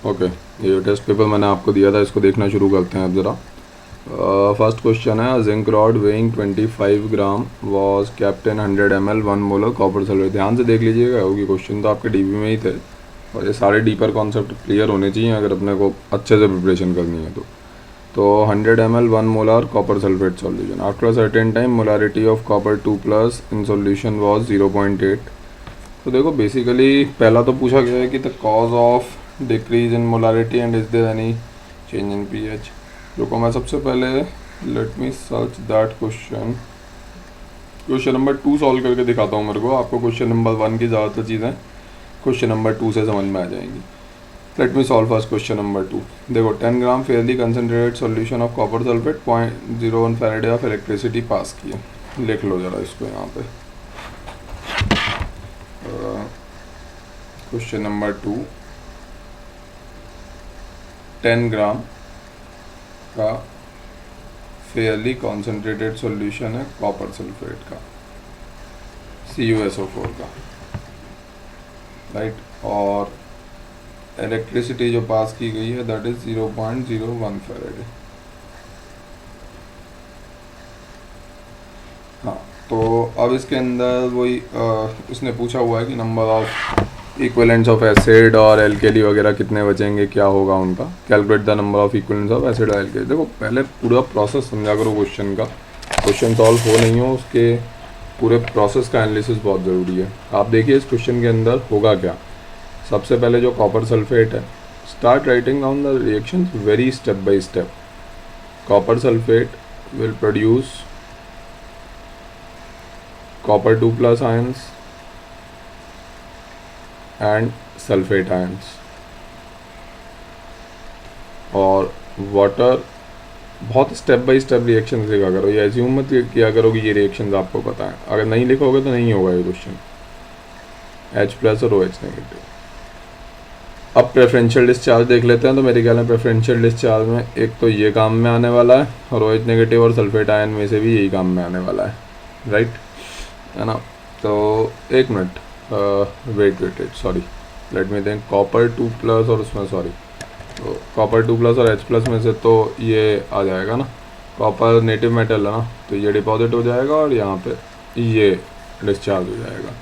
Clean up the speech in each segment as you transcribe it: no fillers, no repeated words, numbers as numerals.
Okay, ये test paper मैंने आपको दिया था, इसको देखना शुरू करते हैं अब ज़रा। फर्स्ट क्वेश्चन है, zinc rod weighing 25 gram was kept in 100 ml 1 molar copper sulphate. ध्यान से देख लीजिएगा क्योंकि क्वेश्चन तो आपके डीबी में ही थे और ये सारे डीपर कॉन्सेप्ट क्लियर होने चाहिए अगर अपने को अच्छे से प्रिपरेशन करनी है तो 100 ml 1 molar copper sulphate solution after a certain time molarity of copper 2+ in solution was 0.8। तो देखो बेसिकली पहला तो पूछा गया है कि the cause of decrease in molarity and is there any change in pH. रुको मैं सबसे पहले let me search that question. Question number 2 solve करके दिखाता हूँ मेरे को, आपको क्वेश्चन नंबर 1 की ज़्यादातर चीज़ें क्वेश्चन नंबर 2 से समझ में आ जाएंगी। Let me solve first question number 2। देखो 10 gram fairly concentrated solution of copper sulphate 0.01 faraday of electricity pass किए। लिख लो ज़रा इसको यहाँ पे। क्वेश्चन नंबर 2, 10 ग्राम का फेयरली कॉन्सेंट्रेटेड सॉल्यूशन है कॉपर सल्फेट का, CuSO4 का, राइट। और इलेक्ट्रिसिटी जो पास की गई है दैट इज 0.01 फैराडे। हाँ, तो अब इसके अंदर वही उसने पूछा हुआ है कि number of equivalents of acid और एल्केली वगैरह कितने बचेंगे, क्या होगा उनका, calculate the number of equivalents of acid और एल्केली। देखो पहले पूरा प्रोसेस समझा करो क्वेश्चन का, क्वेश्चन सॉल्व हो नहीं हो उसके पूरे प्रोसेस का एनालिसिस बहुत ज़रूरी है। आप देखिए इस क्वेश्चन के अंदर होगा क्या। सबसे पहले जो कॉपर सल्फेट है, start writing down the reaction worry step by step. Copper sulphate will produce copper 2+ ions and sulfate ions, और वाटर बहुत स्टेप बाय स्टेप रिएक्शन लिखा करो, ये ऐसी मत किया करो कि ये रिएक्शंस आपको पता है। अगर नहीं लिखोगे तो नहीं होगा ये क्वेश्चन। H+ और OH नेगेटिव। अब प्रेफरेंशियल डिस्चार्ज देख लेते हैं। तो मेरे ख्याल में प्रेफरेंशियल डिस्चार्ज में एक तो ये काम में आने वाला है और OH नेगेटिव और सल्फेट आयन में से भी यही काम में आने वाला है, राइट, है ना। तो एक minute, wait sorry, let me think. Copper 2+ और उसमें सॉरी, तो कॉपर 2+ और H+ में से तो ये आ जाएगा ना, कॉपर नेटिव मेटल है ना, तो ये डिपॉजिट हो जाएगा और यहाँ पे ये डिस्चार्ज हो जाएगा।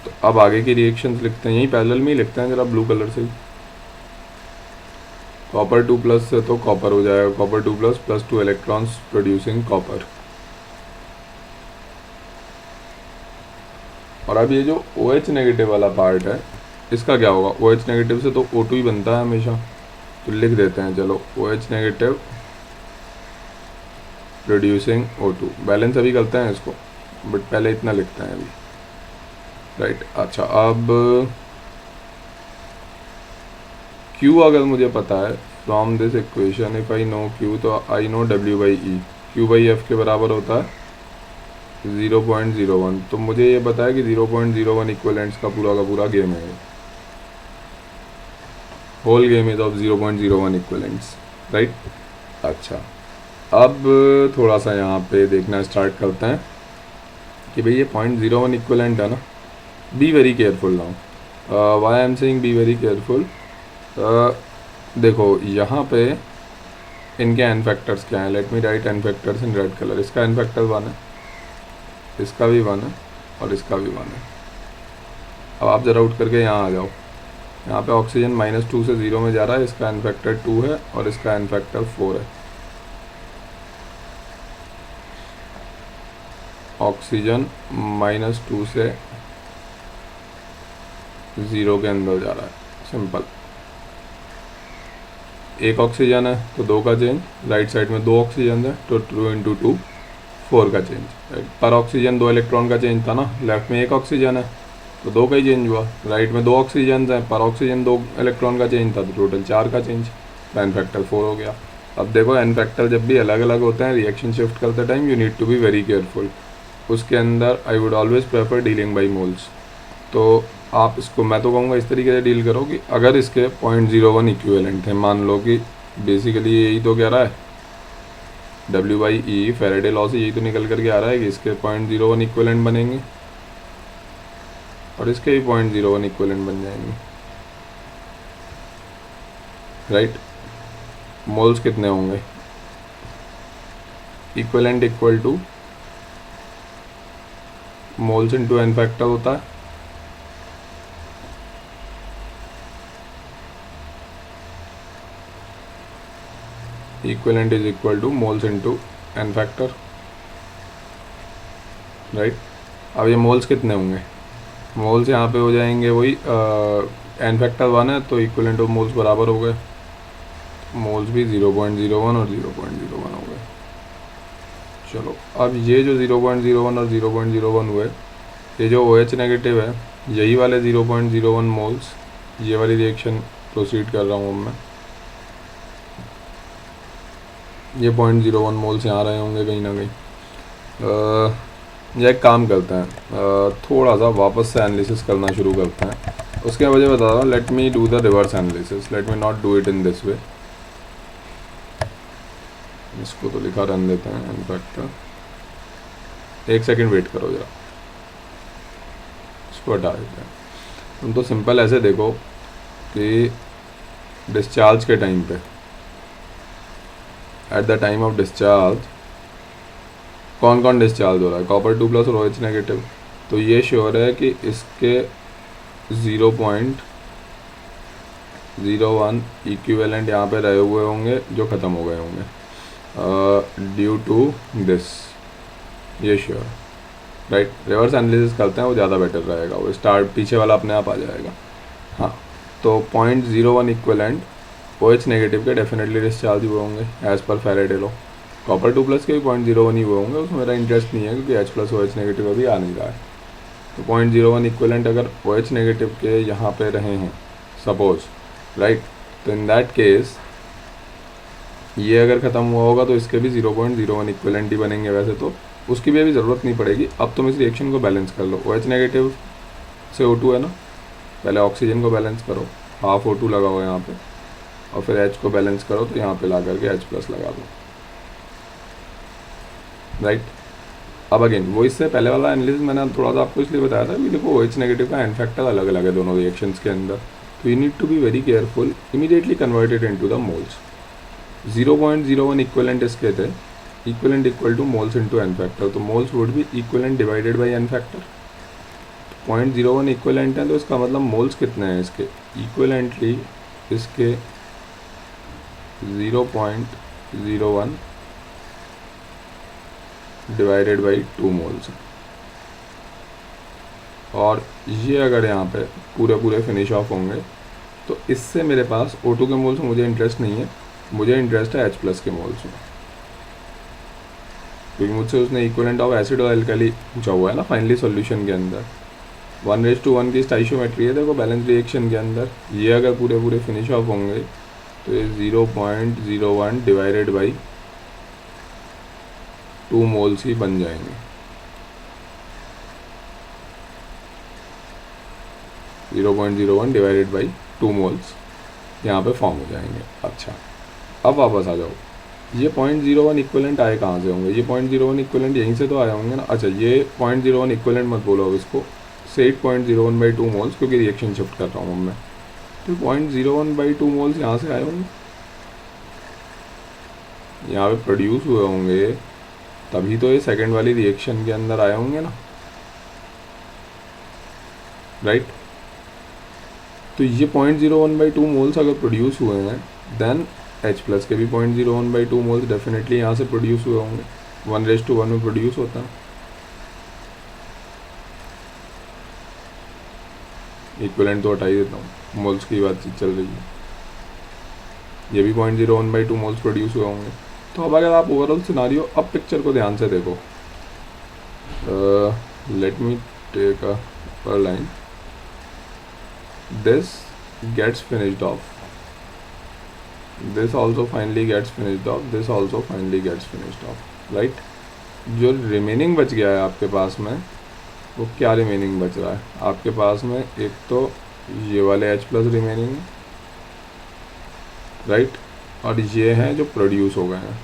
तो अब आगे की रिएक्शंस लिखते हैं, यहीं पैरेलल में ही लिखते हैं जरा ब्लू कलर से। कॉपर 2+ से तो कॉपर हो जाएगा, कॉपर 2+ + 2 इलेक्ट्रॉन्स प्रोड्यूसिंग कॉपर। और अब ये जो OH नेगेटिव वाला पार्ट है इसका क्या होगा। OH नेगेटिव से तो O2 ही बनता है हमेशा, तो लिख देते हैं चलो OH negative producing O2। Balance अभी करते हैं इसको, बट पहले इतना लिखते हैं अभी, राइट। अच्छा, अब Q अगर मुझे पता है from this equation, if I know Q तो आई नो W/E। Q/F के बराबर होता है 0.01। तो मुझे ये पता है कि 0.01 इक्विवेलेंट्स का पूरा गेम है, whole game is of 0.01 equivalents, right. अच्छा, अब थोड़ा सा यहाँ पे देखना स्टार्ट करते हैं कि भाई ये 0.01 इक्विवेलेंट है ना। Be very careful now, why I am saying be very careful. देखो यहाँ पे इनके एन फैक्टर्स क्या हैं। Let me write n factors in red colour. इसका एन फैक्टर 1 है, इसका भी 1 है और इसका भी 1 है। अब आप ज़रा उठ करके यहाँ आ जाओ। यहाँ पे ऑक्सीजन -2 से 0 में जा रहा है, इसका एन फैक्टर 2 है और इसका एन फैक्टर 4 है। ऑक्सीजन -2 से 0 के अंदर जा रहा है, सिंपल। एक ऑक्सीजन है तो 2 का चेंज, राइट साइड में 2 ऑक्सीजन है तो 2 × 2 4 का चेंज, राइट। पर ऑक्सीजन 2 इलेक्ट्रॉन का चेंज था ना, लेफ्ट में 1 ऑक्सीजन है तो 2 का ही चेंज हुआ, राइट में 2 ऑक्सीजन हैं, पर ऑक्सीजन 2 इलेक्ट्रॉन का चेंज था तो टोटल 4 का चेंज, तो एन फैक्टर 4 हो गया। अब देखो एन फैक्टर जब भी अलग अलग होते हैं रिएक्शन शिफ्ट करते time, you need to be very careful. उसके अंदर I would always prefer dealing by moles. तो आप इसको, मैं तो कहूँगा इस तरीके से डील करो कि अगर इसके 0.01 इक्विवेलेंट थे, मान लो कि बेसिकली यही तो कह रहा है W/E, फैराडे लॉ से यही तो निकल करके आ रहा है कि इसके 0.01 इक्विवेलेंट बनेंगे और इसके भी 0.01 इक्विवेलेंट बन जाएंगे। राइट। मोल्स कितने होंगे, equivalent equal to moles into n factor होता है, equivalent is equal to moles into n factor, right. अब ये मोल्स कितने होंगे, मोल्स यहाँ पे हो जाएंगे वही एन फैक्टर 1 है तो इक्विवेलेंट ऑफ मोल्स बराबर हो गए, मोल्स भी 0.01 और 0.01 हो गए। चलो अब ये जो 0.01 और 0.01 हुए, ये जो OH नेगेटिव है यही वाले 0.01 मोल्स, ये वाली रिएक्शन प्रोसीड कर रहा हूँ अब मैं, ये 0.01 मोल्स यहाँ रहे होंगे कहीं ना कहीं। ये एक काम करते हैं, थोड़ा सा वापस से एनालिसिस करना शुरू करते हैं, उसके वजह बता रहा हूँ। Let me do the reverse analysis, let me not do it in this way. इसको तो लिखा रहने देते हैं इनफैक्ट, एक सेकंड वेट करो जरा, इसको हटा देते हैं। तुम तो सिंपल ऐसे देखो कि डिस्चार्ज के टाइम पे, at the time of discharge कौन कौन डिस्चार्ज हो रहा है, कॉपर 2+ और OH नेगेटिव। तो ये श्योर है कि इसके 0.01 इक्विवेलेंट यहाँ पे रहे हुए होंगे जो ख़त्म हो गए होंगे ड्यू टू दिस, ये श्योर, राइट। रिवर्स एनालिसिस करते हैं, वो ज़्यादा बेटर रहेगा, वो स्टार्ट पीछे वाला अपने आप आ जाएगा। हाँ, तो 0.01 इक्विवेलेंट OH नेगेटिव के डेफिनेटली डिस्चार्ज हुए होंगे as per Faraday law. Copper 2+ के भी 0.01 ही हुए होंगे, उसमें मेरा इंटरेस्ट नहीं है क्योंकि H+ OH नेगेटिव अभी आ नहीं रहा है। तो 0.01 इक्विवेलेंट अगर OH नेगेटिव के यहाँ पे रहे हैं सपोज, राइट, तो इन दैट केस ये अगर ख़त्म हुआ होगा तो इसके भी 0.01 इक्विवेलेंट ही बनेंगे। वैसे तो उसकी भी अभी ज़रूरत नहीं पड़ेगी। अब तुम इस रिएक्शन को बैलेंस कर लो, OH नेगेटिव से O2 है ना, पहले ऑक्सीजन को बैलेंस करो, हाफ O2 लगा हुआ है यहाँ पे, और फिर H को बैलेंस करो तो यहाँ पे ला करके H+ लगा दो, राइट। अब अगेन वो इससे पहले वाला एनालिसिस मैंने थोड़ा सा आपको इसलिए बताया था कि देखो OH नेगेटिव का एन फैक्टर अलग अलग है दोनों रिएक्शंस के अंदर, तो you need to be very careful, immediately converted into the moles. 0.01 equivalent इसके थे, equivalent equal to moles into n factor, तो moles would be equivalent divided by n factor. 0.01 equivalent है तो इसका मतलब मोल्स कितने हैं इसके, इक्विवेलेंटली इसके 0.01 डिवाइडेड बाई 2 मोल्स, और ये अगर यहाँ पे पूरे फिनिश ऑफ होंगे तो इससे मेरे पास O2 के मोल्स में मुझे इंटरेस्ट नहीं है, मुझे इंटरेस्ट है H+ के मोल्स में, क्योंकि मुझसे उसने इक्विवेलेंट ऑफ एसिड और एल्कली पूछा हुआ है ना फाइनली सॉल्यूशन के अंदर। 1:1 की स्टाइशियोमेट्री है देखो बैलेंस रिएक्शन के अंदर, ये अगर पूरे फिनिश ऑफ होंगे तो ये 0.01 डिवाइडेड बाई 2 मोल्स ही बन जाएंगे, 0.01 डिवाइडेड बाई 2 मोल्स यहाँ पे फॉर्म हो जाएंगे। अच्छा, अब वापस आ जाओ, ये 0.01 इक्विवेलेंट आए कहाँ से होंगे, ये 0.01 इक्विवेलेंट यहीं से तो आए होंगे ना। अच्छा, ये 0.01 इक्विवेलेंट मत बोलो अब इसको, से 0.01 बाई 2 मोल्स, क्योंकि रिएक्शन शिफ्ट कर रहा हूँ मैं, तो 0.01 बाई 2 मोल्स यहाँ से आए होंगे, यहाँ पे प्रोड्यूस हुए होंगे, तभी तो ये सेकेंड वाली रिएक्शन के अंदर आए होंगे ना, राइट। तो ये 0.01 बाई 2 मोल्स अगर प्रोड्यूस हुए हैं देन H+ के भी 0.01 बाई 2 मोल्स डेफिनेटली यहाँ से प्रोड्यूस हुए होंगे, 1:1 में प्रोड्यूस होता है। इक्विवेलेंट तो हटा ही देता हूँ, मोल्स की बातचीत चल रही है, ये भी 0.01 बाई 2 मोल्स प्रोड्यूस हुए होंगे। तो अब अगर आप ओवरऑल सिनारियो, अब पिक्चर को ध्यान से देखो, लेट मी टेक अ पर line, this gets finished off, this also finally gets finished off, this also finally gets finished off, right। जो रिमेनिंग बच गया है आपके पास में, वो क्या रिमेनिंग बच रहा है आपके पास में, एक तो ये वाले H+ रिमेनिंग है, राइट, और ये हैं जो प्रोड्यूस हो गए हैं,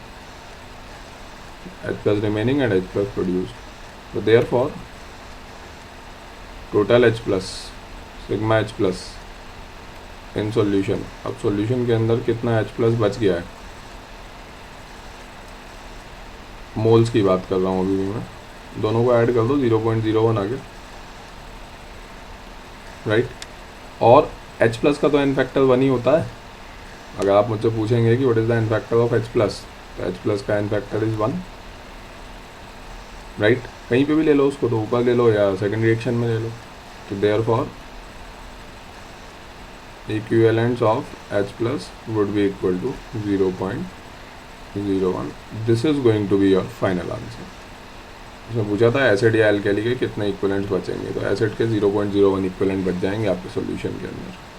H+ remaining and H+ produce, तो therefore total H+ sigma H+ in solution. अब सॉल्यूशन के अंदर कितना H प्लस बच गया है, मोल्स की बात कर रहा हूँ अभी भी मैं, दोनों को ऐड कर दो 0.01 आ गया, राइट। और H प्लस का तो एन फैक्टर 1 ही होता है। अगर आप मुझसे पूछेंगे कि what is the n factor of H plus, तो H प्लस का एन फैक्टर इज़ 1, राइट। कहीं पे भी ले लो उसको, तो ऊपर ले लो या सेकेंड रिएक्शन में ले लो। तो therefore equivalents of H plus would be equal to 0.01। This is going to be your final answer. उसमें पूछा था एसिड या एल्कली के कितने इक्विवेलेंट्स बचेंगे, तो एसिड के 0.01 इक्विवेलेंट बच जाएंगे आपके सॉल्यूशन के अंदर।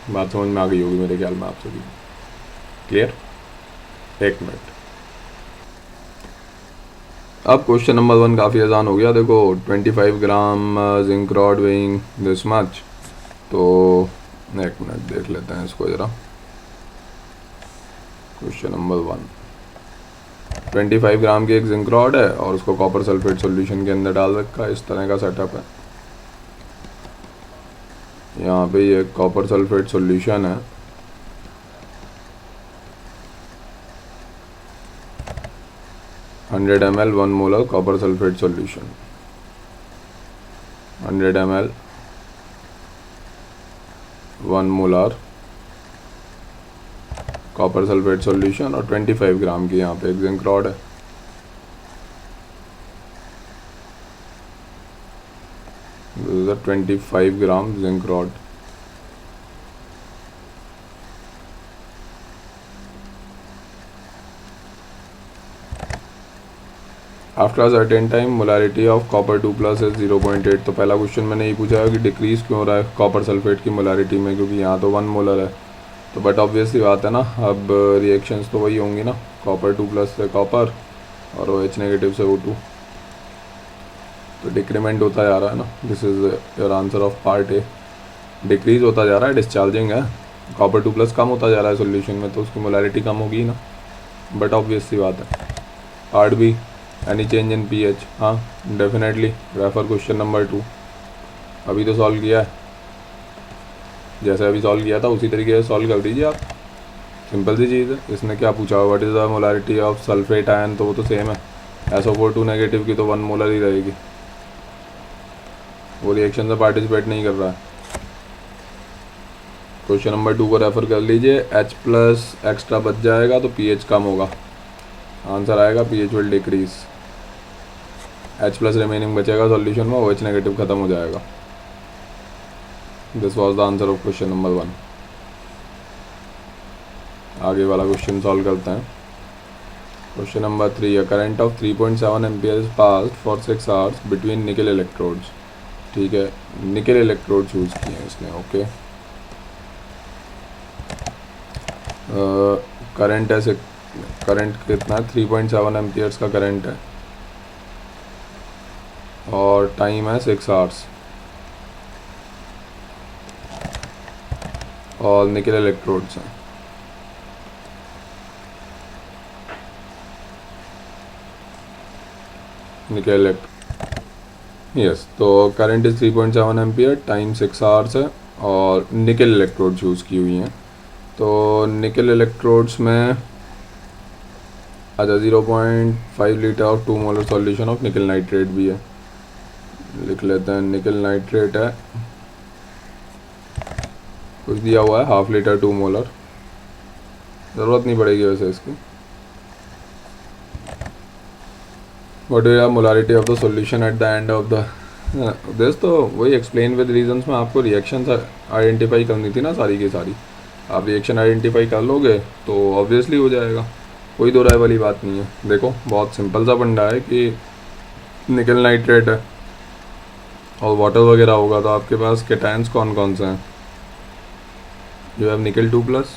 बात समझ में आ गई होगी मेरे ख्याल में आप सभी। क्लियर? एक मिनट। अब क्वेश्चन नंबर 1 काफ़ी आसान हो गया। देखो 25 gram zinc rod weighing this much, तो एक मिनट देख लेते हैं इसको ज़रा। क्वेश्चन नंबर 1, 25 ग्राम की एक जिंक रॉड है और उसको कॉपर सल्फेट सॉल्यूशन के अंदर डाल रखा है। इस तरह का सेटअप है। यहाँ पे ये कॉपर सल्फेट सॉल्यूशन है, hundred ml 1 molar copper sulphate solution, 100 ml 1 molar copper sulphate solution और 25 ग्राम की यहाँ पे एक जिंक रॉड है। This is a 25 gram zinc rod. After a certain time molarity of copper 2 plus is 0.8। तो पहला question मैंने ये पूछा है कि डिक्रीज क्यों हो रहा है कॉपर सल्फेट की मोलारिटी में, क्योंकि यहाँ तो 1 मोलर है। तो बट ऑब्वियसली बात है ना, अब रिएक्शंस तो वही होंगी ना, कॉपर 2 प्लस से कॉपर और OH नेगेटिव से O2, तो डिक्रीमेंट होता जा रहा है ना। This is your answer of part A. Decrease होता जा रहा है, डिस्चार्जिंग है, कॉपर 2 प्लस कम होता जा रहा है सोल्यूशन में, तो उसकी मोलारिटी कम होगी ना, बट ऑब्वियसली बात है। Part B, any change in pH, हाँ डेफिनेटली। Refer question number 2। अभी तो सॉल्व किया है, जैसे अभी सॉल्व किया था उसी तरीके से सॉल्व कर दीजिए आप, सिंपल सी चीज़ है। इसने क्या पूछा, what is the molarity of sulphate ion, तो वो तो सेम है, SO4 नेगेटिव की तो 1 मोलर ही रहेगी, वो रिएक्शन से पार्टिसिपेट नहीं कर रहा है। क्वेश्चन नंबर 2 को रेफर कर लीजिए। H प्लस एक्स्ट्रा बच जाएगा तो pH कम होगा, आंसर आएगा pH will decrease. H plus remaining बचेगा सॉल्यूशन में, OH नेगेटिव खत्म हो जाएगा। This was the answer of question number 1। आगे वाला क्वेश्चन सॉल्व करते हैं। Question number 3, a current of 3.7 ampere is passed for 6 hours between निकल इलेक्ट्रोड्स। ठीक है, निकल इलेक्ट्रोड चूज किए हैं इसने, ओके। करंट ऐसे, करंट कितना है, 3.7 एम्पियर्स का करंट है और टाइम है 6 आवर्स, और निकल इलेक्ट्रोड्स हैं। निकल यस, तो current is 3.7 ampere, time 6 hours है और निकल इलेक्ट्रोड चूज़ की हुई हैं। तो निकल इलेक्ट्रोड्स में अच्छा 0.5 litre of 2 molar solution of निकल नाइट्रेट भी है, लिख लेते हैं। निकल नाइट्रेट है, कुछ दिया हुआ है, हाफ लीटर 2 मोलर, ज़रूरत नहीं पड़ेगी वैसे इसकी। What is the molarity of the solution at the end of the this, तो वही एक्सप्लेन विद रीजंस में आपको रिएक्शन आइडेंटिफाई करनी थी ना सारी की सारी। आप रिएक्शन आइडेंटिफाई कर लोगे तो ऑब्वियसली हो जाएगा, कोई दो राय वाली बात नहीं है। देखो बहुत सिंपल सा फंडा है कि निकल नाइट्रेट है और वाटर वगैरह होगा, तो आपके पास कैटायंस कौन कौन से हैं, यू हैव निकल 2 plus,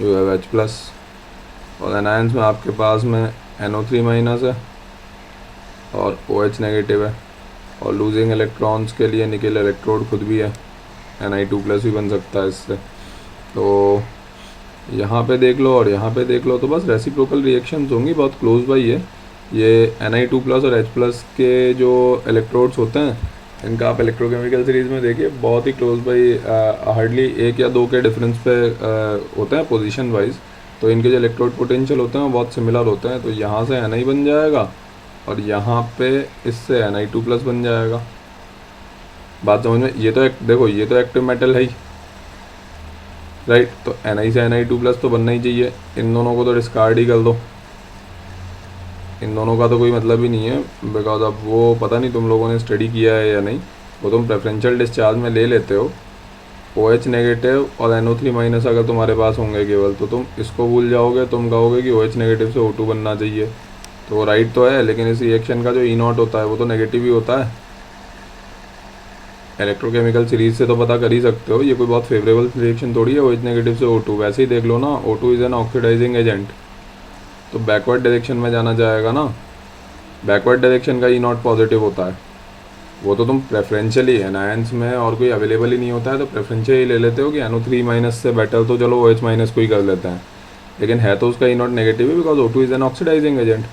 you have H plus, और एनायंस में आपके पास में NO3 माइनस है और OH नेगेटिव है, और लूजिंग इलेक्ट्रॉन्स के लिए निकल इलेक्ट्रोड खुद भी है, Ni2 प्लस भी बन सकता है इससे। तो यहाँ पे देख लो और यहाँ पे देख लो, तो बस रेसिप्रोकल रिएक्शंस होंगी, बहुत क्लोज बाई है। ये Ni2 प्लस और H प्लस के जो इलेक्ट्रोड्स होते हैं इनका आप इलेक्ट्रोकेमिकल सीरीज़ में देखिए बहुत ही क्लोज बाई, हार्डली 1 या 2 के डिफरेंस पे होते हैं पोजीशन वाइज। तो इनके जो इलेक्ट्रोड पोटेंशियल होते हैं वो बहुत सिमिलर होते हैं। तो यहाँ से Ni बन जाएगा और यहाँ पे इससे Ni2+ बन जाएगा। बात समझ में? ये तो देखो ये तो एक्टिव मेटल है ही, राइट। तो Ni से Ni2+ तो बनना ही चाहिए। इन दोनों को तो डिस्कार्ड ही कर दो, इन दोनों का तो कोई मतलब ही नहीं है, बिकॉज अब वो पता नहीं तुम लोगों ने स्टडी किया है या नहीं। वो तुम प्रेफरेंशियल डिस्चार्ज में ले लेते हो OH नेगेटिव और NO3- अगर तुम्हारे पास होंगे केवल, तो तुम इसको भूल जाओगे, तुम कहोगे कि OH नेगेटिव से O2 बनना चाहिए। तो वो राइट तो है, लेकिन इस रिएक्शन का जो E0 होता है वो तो नेगेटिव ही होता है। इलेक्ट्रोकेमिकल सीरीज से तो पता कर ही सकते हो, ये कोई बहुत फेवरेबल रिएक्शन थोड़ी है OH नेगेटिव से O2। वैसे ही देख लो ना, O2 is an oxidising agent, तो बैकवर्ड डायरेक्शन में जाना जाएगा ना। बैकवर्ड डायरेक्शन का E0 पॉजिटिव होता है। वो तो तुम प्रेफरेंशियली एनायंस में और कोई अवेलेबल ही नहीं होता है, तो प्रेफरेंशियली ले लेते हो कि NO3- से बेटर तो चलो OH- को ही कर लेते हैं, लेकिन है तो उसका E0 नेगेटिव है, because O2 is an oxidising agent.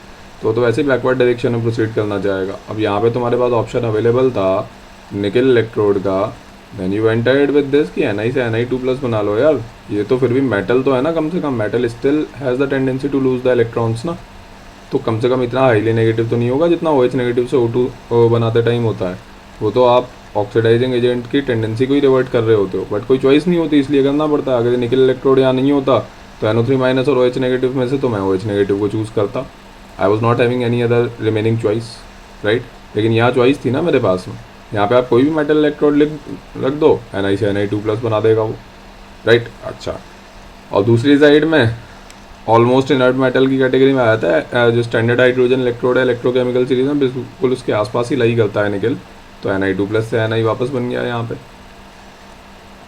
तो वैसे ही बैकवर्ड डायरेक्शन में प्रोसीड करना चाहेगा। अब यहाँ पे तुम्हारे पास ऑप्शन अवेलेबल था निकल इलेक्ट्रोड का, then you went ahead with this कि Ni से Ni2+ बना लो यार। ये तो फिर भी मेटल तो है ना, कम से कम metal still has the tendency to lose the electrons ना। तो कम से कम इतना हाईली नेगेटिव तो नहीं होगा जितना OH नेगेटिव से O2 बनाते टाइम होता है। वो तो आप ऑक्सीडाइजिंग एजेंट की टेंडेंसी को ही रिवर्ट कर रहे होते हो, बट कोई चॉइस नहीं होती, इसलिए करना पड़ता है। अगर निकल इलेक्ट्रोड यहाँ नहीं होता तो NO3- और OH नेगेटिव में से तो मैं OH नेगेटिव को चूज़ करता। I was not having any other remaining choice, right. लेकिन यहाँ चॉइस थी ना मेरे पास में, यहाँ पे आप कोई भी मेटल इलेक्ट्रोड रख दो, Ni से Ni2+ बना देगा वो, राइट। अच्छा, और दूसरी साइड में ऑलमोस्ट इनर्ट मेटल की कैटेगरी में आता है जो स्टैंडर्ड हाइड्रोजन इलेक्ट्रोड है इलेक्ट्रोकेमिकल सीरीज में, बिल्कुल उसके आसपास ही लाई करता है निकल। तो Ni2+ से Ni वापस बन गया यहाँ पे।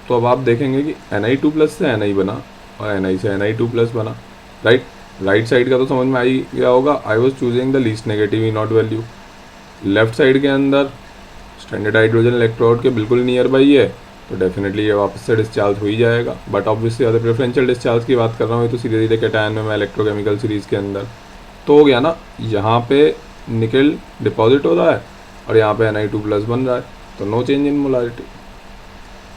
तो अब आप देखेंगे कि Ni2+ से Ni बना और Ni से Ni2+ बना, राइट। राइट साइड का तो समझ में आई गया होगा। I was choosing the least negative E0 value. Left side के अंदर स्टैंडर्ड हाइड्रोजन इलेक्ट्रोड के बिल्कुल नियर बाई है, तो डेफिनेटली ये वापस से डिस्चार्ज हो ही जाएगा। बट ऑब्वियसली अगर प्रेफरेंशियल डिस्चार्ज की बात कर रहा हूँ तो सीधे सीधे कैटायन में मैं इलेक्ट्रोकेमिकल सीरीज़ के अंदर तो हो गया ना। यहाँ पे निकल डिपॉजिट हो रहा है और यहाँ पे Ni2+ बन रहा है, तो नो चेंज इन मोलारिटी।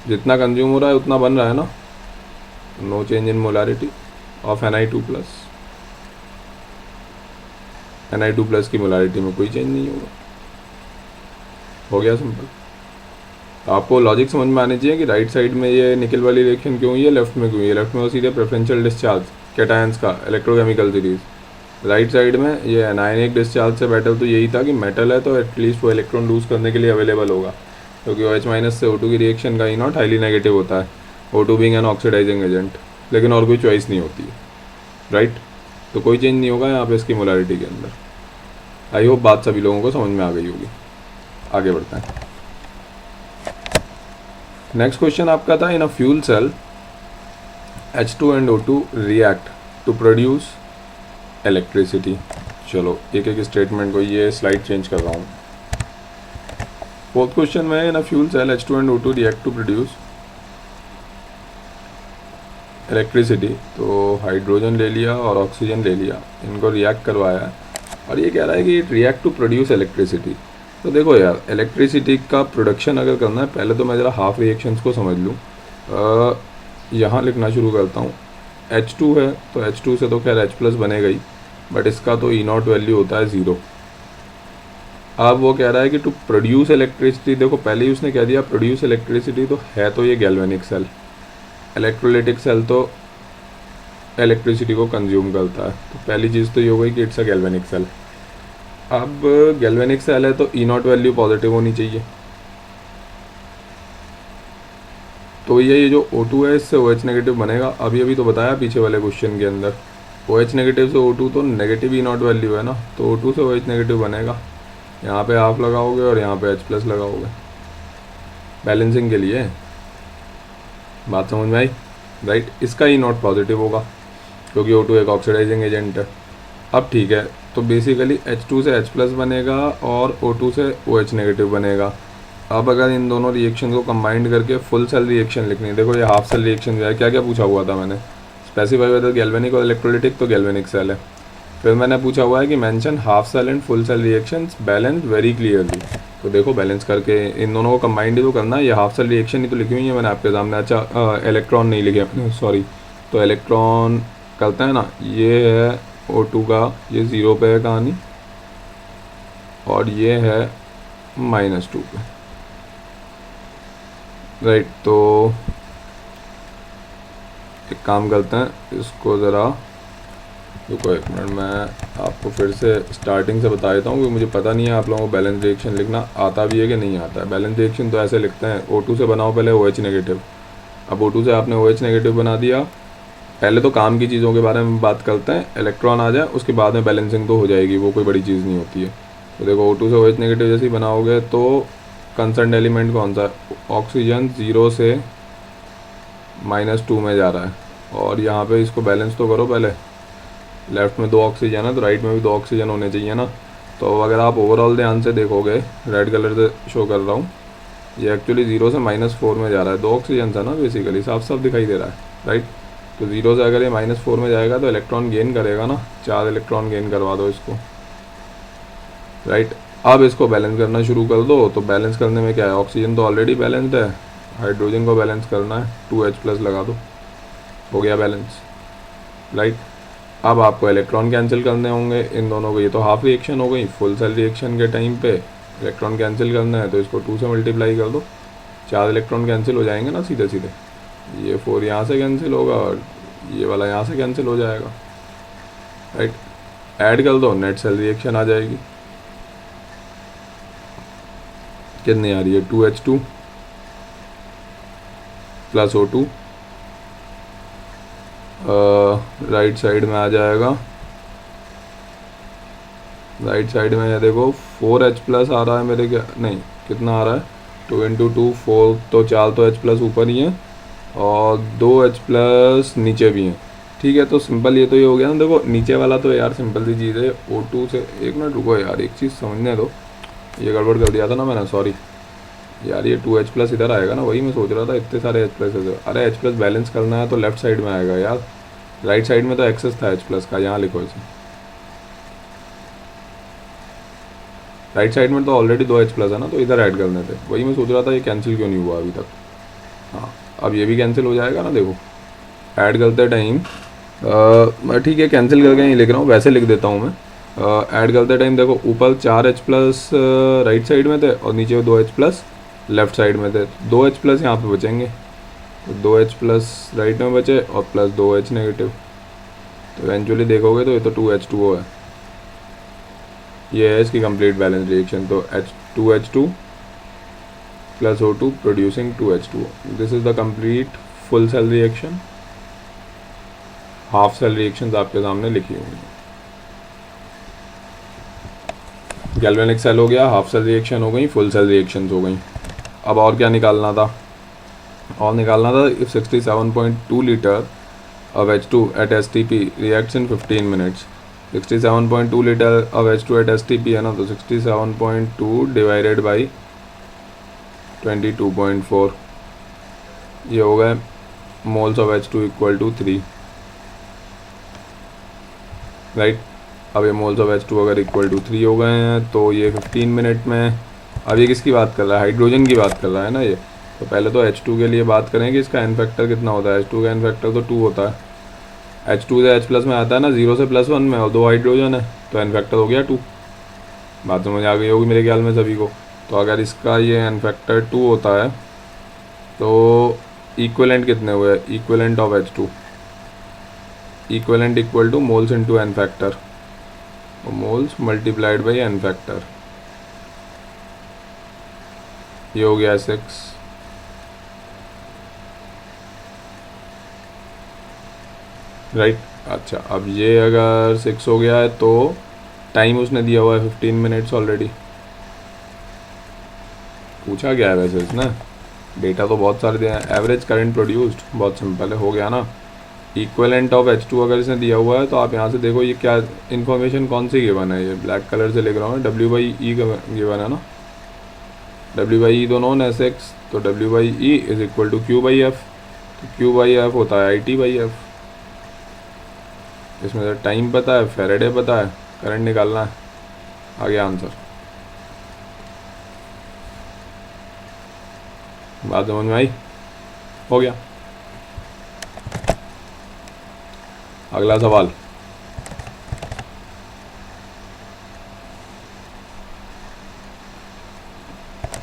जितना कंज्यूम हो रहा है उतना बन रहा है ना, no change in molarity of Ni2+। Ni2+ की मोलारिटी में कोई चेंज नहीं होगा। हो गया सिंपल। आपको लॉजिक समझ में आनी चाहिए कि राइट साइड में ये निकल वाली रिएक्शन क्यों हुई है, लेफ्ट में क्यों हुई है। लेफ्ट में तो सीधे प्रेफरेंशियल डिस्चार्ज कैटायंस का इलेक्ट्रोकेमिकल सीरीज, राइट साइड में ये एनायनिक डिस्चार्ज से बेटर तो यही था कि मेटल है तो एटलीस्ट वो इलेक्ट्रॉन लूज करने के लिए अवेलेबल होगा, क्योंकि OH- से O2 की रिएक्शन का E0 हाईली नेगेटिव होता है, O2 being an oxidising agent. लेकिन और कोई चॉइस नहीं होती है, राइट। तो कोई चेंज नहीं होगा यहाँ पे इसकी मोलारिटी के अंदर। आई होप बात सभी लोगों को समझ में आ गई होगी। आगे बढ़ते हैं। नेक्स्ट क्वेश्चन आपका था, in a fuel cell H2 and O2 react to produce electricity. चलो एक एक स्टेटमेंट को, ये स्लाइड चेंज कर रहा हूँ। फोर्थ क्वेश्चन में, in a fuel cell H2 and O2 react to produce electricity. तो हाइड्रोजन ले लिया और ऑक्सीजन ले लिया, इनको रिएक्ट करवाया है और ये कह रहा है कि it react to produce electricity. तो देखो यार, इलेक्ट्रिसिटी का प्रोडक्शन अगर करना है, पहले तो मैं ज़रा हाफ रिएक्शंस को समझ लूँ। यहाँ लिखना शुरू करता हूँ। H2 है तो H2 से तो खैर H+ बनेगा ही, बट इसका तो E0 वैल्यू होता है 0। अब वो कह रहा है कि टू प्रोड्यूस इलेक्ट्रिसिटी, देखो पहले ही उसने कह दिया प्रोड्यूस इलेक्ट्रिसिटी, तो है तो ये गैल्वेनिक सेल। इलेक्ट्रोलिटिक सेल तो इलेक्ट्रिसिटी को कंज्यूम करता है, तो पहली चीज़ तो ये हो गई कि इट्स अ गैल्वेनिक सेल। अब गैल्वेनिक सेल है तो E0 वैल्यू पॉजिटिव होनी चाहिए। तो ये जो O2 है इससे OH नेगेटिव बनेगा। अभी तो बताया पीछे वाले क्वेश्चन के अंदर, OH नेगेटिव से O2 तो नेगेटिव E0 वैल्यू है ना, तो O2 से OH नेगेटिव बनेगा। यहाँ पे हाफ लगाओगे और यहाँ पे H+ लगाओगे बैलेंसिंग के लिए। बात समझ में आई, राइट। इसका E0 पॉजिटिव होगा क्योंकि O2 एक ऑक्सीडाइजिंग एजेंट है। अब ठीक है, तो बेसिकली H2 से H+ बनेगा और O2 से OH नेगेटिव बनेगा। अब अगर इन दोनों रिएक्शन को कंबाइंड करके फुल सेल रिएक्शन लिखनी है, देखो ये हाफ सेल रिएक्शन जो है, क्या क्या पूछा हुआ था मैंने, स्पेसिफाई वेदर गैल्वेनिक और इलेक्ट्रोलिटिक, तो गैल्वेनिक सेल है। फिर मैंने पूछा हुआ है कि mention half cell and full cell reactions balance very clearly, तो देखो बैलेंस करके इन दोनों को कंबाइंड ही तो करना है। ये हाफ सेल रिएक्शन ही तो लिखी हुई है मैंने आपके सामने। अच्छा इलेक्ट्रॉन नहीं लिखे अपने, सॉरी। तो इलेक्ट्रॉन करते हैं ना, ये है O2 का, ये 0 पे है कहानी, और ये है -2 पे, राइट। तो एक काम करते हैं, इसको ज़रा रुको एक मिनट, मैं आपको फिर से स्टार्टिंग से बता देता हूँ क्योंकि मुझे पता नहीं है आप लोगों को बैलेंस रिएक्शन लिखना आता भी है कि नहीं आता है। बैलेंस रिएक्शन तो ऐसे लिखते हैं, O2 से बनाओ पहले OH नेगेटिव। अब O2 से आपने OH नेगेटिव बना दिया, पहले तो काम की चीज़ों के बारे में बात करते हैं, इलेक्ट्रॉन आ जाए उसके बाद में बैलेंसिंग तो हो जाएगी, वो कोई बड़ी चीज़ नहीं होती है। तो देखो O2 से OH नेगेटिव जैसे ही बनाओगे तो कंसर्न एलिमेंट कौन सा है, ऑक्सीजन 0 से -2 में जा रहा है, और यहाँ पे इसको बैलेंस तो करो पहले। लेफ्ट में 2 ऑक्सीजन है तो राइट में भी 2 ऑक्सीजन होने चाहिए ना। तो अगर आप ओवरऑल ध्यान से देखोगे, रेड कलर से शो कर रहा हूँ, ये एक्चुअली 0 से -4 में जा रहा है। 2 ऑक्सीजन था ना बेसिकली, साफ साफ दिखाई दे रहा है, राइट। तो 0 से अगर ये -4 में जाएगा तो इलेक्ट्रॉन गेन करेगा ना, 4 इलेक्ट्रॉन गेन करवा दो इसको, राइट। अब इसको बैलेंस करना शुरू कर दो। तो बैलेंस करने में क्या है, ऑक्सीजन तो ऑलरेडी बैलेंस्ड है, हाइड्रोजन को बैलेंस करना है, 2H+ लगा दो, हो गया बैलेंस, राइट। अब आपको इलेक्ट्रॉन कैंसिल करने होंगे इन दोनों को, ये तो हाफ रिएक्शन हो गई। फुल सेल रिएक्शन के टाइम पे इलेक्ट्रॉन कैंसिल करना है तो इसको 2 से मल्टीप्लाई कर दो, 4 इलेक्ट्रॉन कैंसिल हो जाएंगे ना सीधे सीधे। ये 4 यहाँ से कैंसिल होगा और ये वाला यहाँ से कैंसिल हो जाएगा, राइट। ऐड कर दो, नेट सेल रिएक्शन आ जाएगी। कितनी आ रही है, 2H2 + O2, राइट साइड में आ जाएगा। राइट साइड में ये देखो 4H+ आ रहा है मेरे, क्या नहीं कितना आ रहा है, 2 × 2 4, तो 4 तो H+ ऊपर ही है और 2H+ नीचे भी हैं, ठीक है। तो सिंपल ये तो ये हो गया ना। देखो नीचे वाला तो यार सिंपल सी चीज़ है, O2 से, एक मिनट रुको यार, एक चीज़ समझने दो, ये गड़बड़ कर दिया था ना मैंने, सॉरी यार। ये 2H+ इधर आएगा ना, वही मैं सोच रहा था, इतने सारे H+ इधर। अरे H+ बैलेंस करना है तो लेफ्ट साइड में आएगा यार, राइट साइड में तो एक्सेस था H+ का, यहाँ लिखो इसे। राइट साइड में तो ऑलरेडी 2H+ है ना, तो इधर ऐड करने थे, वही मैं सोच रहा था ये कैंसिल क्यों नहीं हुआ अभी तक। हाँ अब ये भी कैंसिल हो जाएगा ना, देखो ऐड करते टाइम, मैं ठीक है कैंसिल करके नहीं लिख रहा हूँ, वैसे लिख देता हूँ मैं। ऐड करते टाइम देखो ऊपर 4H+ राइट साइड में थे और नीचे 2H+ लेफ्ट साइड में थे, 2H+ यहाँ पे बचेंगे, तो 2H+ राइट में बचे और +2H नेगेटिव। तो इवेंचुअली देखोगे तो ये तो 2H2O है, ये है इसकी कंप्लीट बैलेंस रिएक्शन। तो 2H2 + O2 producing 2H2O, this is the complete full cell reaction. Half cell reactions आपके सामने लिखी हुई हैं। गैल्वेनिक सेल हो गया, हाफ सेल रिएक्शन हो गई, फुल सेल रिएक्शंस हो गई। अब और क्या निकालना था, और निकालना था if 67.2 litre of H2 at STP reacts in 15 minutes। 67.2 litre of H2 at STP है ना, तो 67.2 डिवाइडेड बाई 22.4, ये हो गए मोल्स ऑफ H2 = 3, राइट। अब ये मोल्स ऑफ H2 अगर =3 हो गए हैं तो ये 15 मिनट में, अब ये किसकी बात कर रहा है, हाइड्रोजन की बात कर रहा है ना ये। तो पहले तो H2 के लिए बात करें कि इसका एन फैक्टर कितना होता है। H2 का एन फैक्टर तो 2 होता है, H2 से H+ में आता है ना, 0 से +1 में, और 2 हाइड्रोजन है तो एन फैक्टर हो गया 2। बात समझ आ गई होगी मेरे ख्याल में सभी को। तो अगर इसका ये एन फैक्टर 2 होता है तो इक्विवेलेंट कितने हुए, equivalent of H2, equivalent = moles into n factor, moles multiplied by n factor, ये हो गया 6। राइट अच्छा, अब ये अगर 6 हो गया है तो टाइम उसने दिया हुआ है 15 मिनट्स ऑलरेडी। पूछा गया है वैसे इसने, डेटा तो बहुत सारे दिए हैं। एवरेज करंट प्रोड्यूस्ड, बहुत सिंपल है, हो गया ना। इक्विवेलेंट ऑफ H2 अगर इसने दिया हुआ है तो आप यहाँ से देखो ये क्या इन्फॉर्मेशन कौन सी गिवन है, ये ब्लैक कलर से लिख रहा हूँ, W/E गिवन है ना, W/E तो नॉन Sx, तो W/E = Q/F, तो Q/F होता है IT/F। इसमें से टाइम पता है, फैराडे पता है, करंट निकालना है, आ गया आंसर। बात समझ में आई? हो गया। अगला सवाल,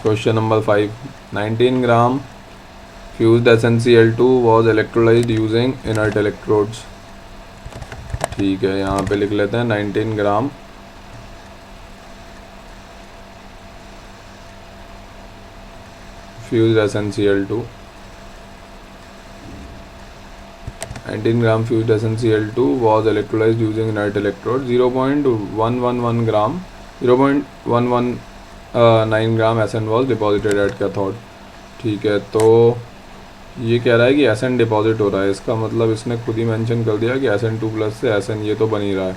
question number 5, 19 gram fused SnCl2 was electrolyzed using inert electrodes। ठीक है, यहाँ पे लिख लेते हैं 19 ग्राम fused SnCl2, 19 gram fused SnCl2 was electrolyzed using inert electrode, 0.111 gram 0.119 gram SN was deposited at cathode। ठीक है, तो ये कह रहा है कि SN डिपॉजिट हो रहा है, इसका मतलब इसने खुद ही मेंशन कर दिया कि SN2 प्लस से SN ये तो बन ही रहा है,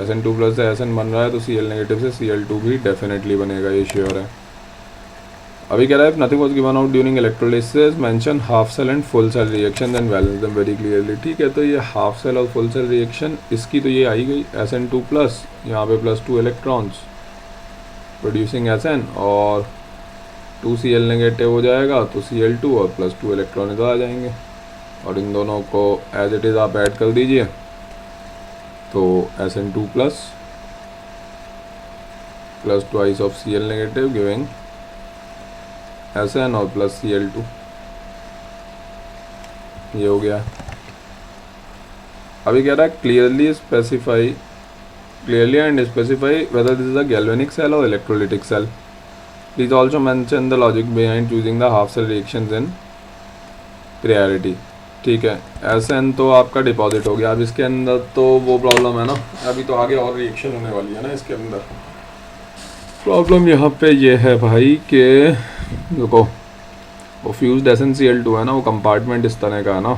SN2 प्लस से SN बन रहा है तो Cl नेगेटिव से Cl2 भी डेफिनेटली बनेगा, ये श्योर है। अभी कह रहा है nothing was given out during electrolysis mention half cell and full cell reaction and balance them very clearly. ठीक है, तो ये हाफ सेल और फुल सेल रिएक्शन इसकी तो ये आई गई, SN2 प्लस यहाँ पे +2 इलेक्ट्रॉन्स प्रोड्यूसिंग SN और 2Cl नेगेटिव हो जाएगा तो Cl2 और +2 इलेक्ट्रॉन इधर आ जाएंगे और इन दोनों को एज इट इज़ आप ऐड कर दीजिए तो SN2 plus twice of Cl negative giving SN और +Cl2, ये हो गया। अभी कह रहा है clearly and specify whether this is a galvanic cell और electrolytic cell. Please also mention the logic behind choosing the half cell reactions in priority। ठीक है, SN तो आपका डिपॉजिट हो गया, अब इसके अंदर तो वो प्रॉब्लम है ना, अभी तो आगे और रिएक्शन होने वाली है ना इसके अंदर। प्रॉब्लम यहाँ पे ये है भाई कि देखो वो फ्यूज्ड SnCl2 है ना, वो कंपार्टमेंट इस तरह का है ना,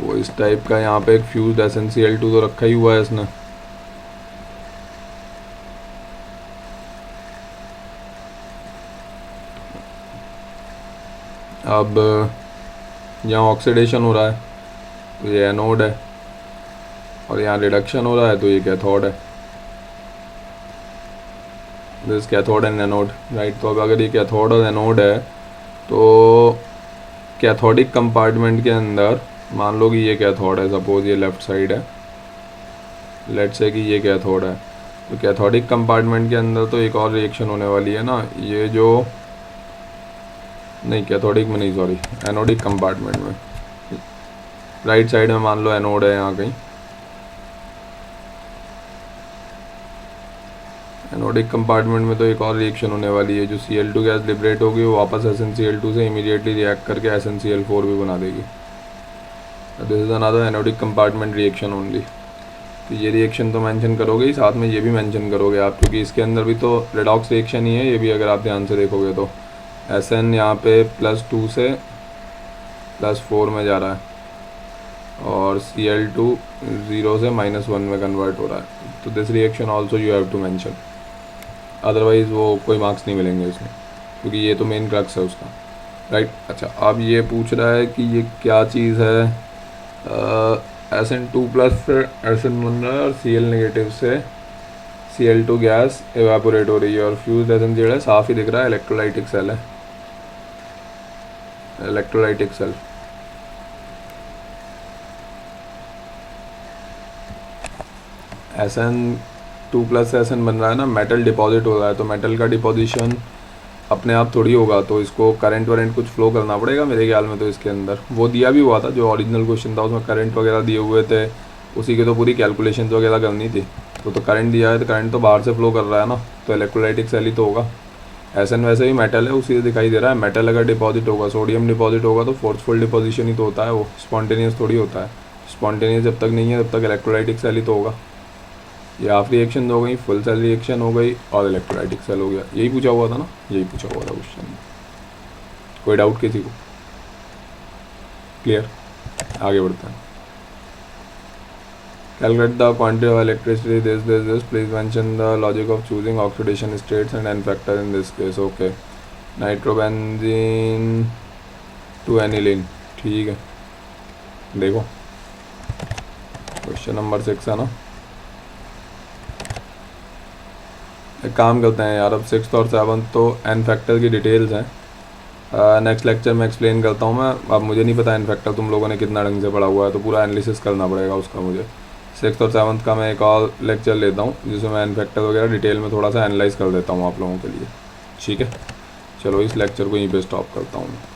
वो इस टाइप का, यहाँ पे एक फ्यूज्ड SnCl2 तो रखा ही हुआ है इसने। अब यहाँ ऑक्सीडेशन हो रहा है तो ये एनोड है और यहाँ रिडक्शन हो रहा है तो ये कैथोड है, this cathode and anode right. तो अब अगर ये कैथोड और एनोड है तो कैथोडिक कंपार्टमेंट के अंदर मान लो कि ये कैथोड है, सपोज ये लेफ्ट साइड है, लेट्स से कि ये कैथोड है, तो कैथोडिक कंपार्टमेंट के अंदर तो एक और रिएक्शन होने वाली है ना, ये जो नहीं कैथोडिक में नहीं सॉरी एनोडिक कंपार्टमेंट में, राइट साइड में मान लो एनोड है यहाँ कहीं, एनोडिक कंपार्टमेंट में तो एक और रिएक्शन होने वाली है, जो Cl2 गैस लिबरेट होगी वो वापस SnCl2 से इमीडिएटली रिएक्ट करके SnCl4 भी बना देगी। This is another anodic compartment reaction only. तो ये रिएक्शन तो मेंशन करोगे ही, साथ में ये भी मेंशन करोगे आप, क्योंकि इसके अंदर भी तो रेडॉक्स रिएक्शन ही है ये भी, अगर आप ध्यान से देखोगे तो SN यहाँ पे +2 से +4 में जा रहा है और Cl2 0 से -1 में कन्वर्ट हो रहा है, तो this reaction also you have to mention, otherwise वो कोई मार्क्स नहीं मिलेंगे इसमें, क्योंकि ये तो मेन क्रक्स है उसका राइट। अच्छा, अब ये पूछ रहा है कि ये क्या चीज़ है, SN2 प्लस से SN बन रहा है और Cl नेगेटिव से Cl2 गैस एवापोरेट हो रही है और फ्यूज्ड SN जो है साफ ही दिख रहा है इलेक्ट्रोलाइटिक सेल है, इलेक्ट्रोलाइटिक सेल। SN2 प्लस से SN बन रहा है ना, मेटल डिपॉजिट हो रहा है, तो मेटल का डिपोजिशन अपने आप थोड़ी होगा, तो इसको करंट वरेंट कुछ फ्लो करना पड़ेगा मेरे ख्याल में। तो इसके अंदर वो दिया भी हुआ था, जो ओरिजिनल क्वेश्चन था उसमें करंट वगैरह दिए हुए थे, उसी की तो पूरी कैलकुलेशन वगैरह करनी थी। तो करंट दिया है तो करंट तो बाहर से फ्लो कर रहा है ना, तो इलेक्ट्रोलाइटिक सेल ही तो होगा। SN वैसे भी मेटल है, उसी से दिखाई दे रहा है। मेटल अगर डिपॉजिट होगा, सोडियम डिपॉजिट होगा तो फोर्सफुल डिपोजिशन ही तो होता है, वो स्पॉन्टेनियस थोड़ी होता है। स्पॉन्टेनियस जब तक नहीं है तब तक इलेक्ट्रोलाइटिक सेल ही तो होगा। ये हाफ रिएक्शन हो गई, फुल सेल रिएक्शन हो गई और इलेक्ट्रोलाइटिक सेल हो गया। यही पूछा हुआ था ना, यही पूछा हुआ था क्वेश्चन। कोई डाउट किसी को? क्लियर, आगे बढ़ते हैं। Calculate the quantity of electricity this please mention the logic of choosing oxidation states and n factor in this case. Okay, nitrobenzene to aniline, ठीक है। देखो क्वेश्चन नंबर 6 है ना, एक काम करते हैं यार, अब 6th और 7th तो एन फैक्टर की डिटेल्स हैं, नेक्स्ट लेक्चर में एक्सप्लेन करता हूँ मैं। अब मुझे नहीं पता एन फैक्टर तुम लोगों ने कितना ढंग से पढ़ा हुआ है, तो पूरा एनालिसिस करना पड़ेगा उसका मुझे। 6th और 7th का मैं एक और लेक्चर लेता हूँ जिसमें मैं एन फैक्टर वगैरह डिटेल में थोड़ा सा एनालाइज कर देता हूँ आप लोगों के लिए, ठीक है। चलो इस लेक्चर को यहीं पे स्टॉप करता हूँ।